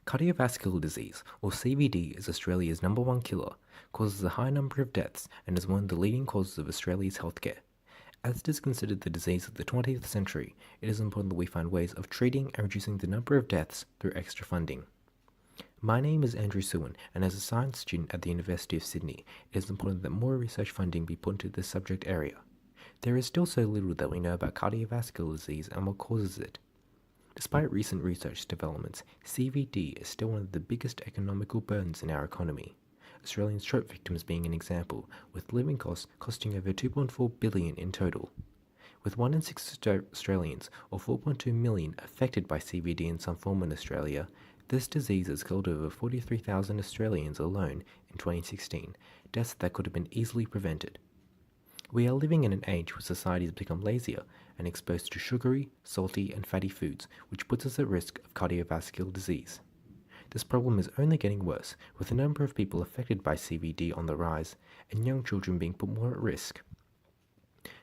Cardiovascular disease, or CVD, is Australia's number one killer, causes a high number of deaths, and is one of the leading causes of Australia's healthcare. As it is considered the disease of the 20th century, it is important that we find ways of treating and reducing the number of deaths through extra funding. My name is Andrew Sewin, and as a science student at the University of Sydney, it is important that more research funding be put into this subject area. There is still so little that we know about cardiovascular disease and what causes it. Despite recent research developments, CVD is still one of the biggest economical burdens in our economy. Australian stroke victims being an example, with living costs costing over $2.4 billion in total. With 1 in 6 Australians, or 4.2 million, affected by CVD in some form in Australia, this disease has killed over 43,000 Australians alone in 2016, deaths that could have been easily prevented. We are living in an age where society has become lazier and exposed to sugary, salty, and fatty foods, which puts us at risk of cardiovascular disease. This problem is only getting worse, with the number of people affected by CVD on the rise, and young children being put more at risk.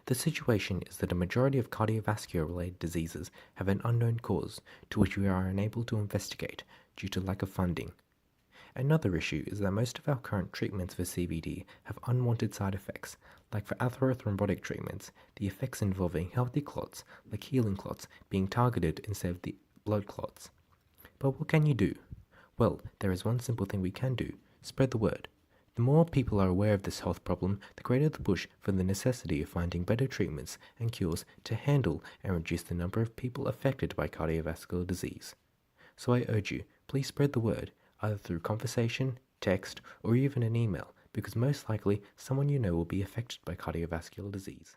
The situation is that a majority of cardiovascular-related diseases have an unknown cause, to which we are unable to investigate due to lack of funding. Another issue is that most of our current treatments for CVD have unwanted side effects, like for atherothrombotic treatments, the effects involving healthy clots, like healing clots, being targeted instead of the blood clots. But what can you do? Well, there is one simple thing we can do: spread the word. The more people are aware of this health problem, the greater the push for the necessity of finding better treatments and cures to handle and reduce the number of people affected by cardiovascular disease. So I urge you, please spread the word, either through conversation, text, or even an email, because most likely someone you know will be affected by cardiovascular disease.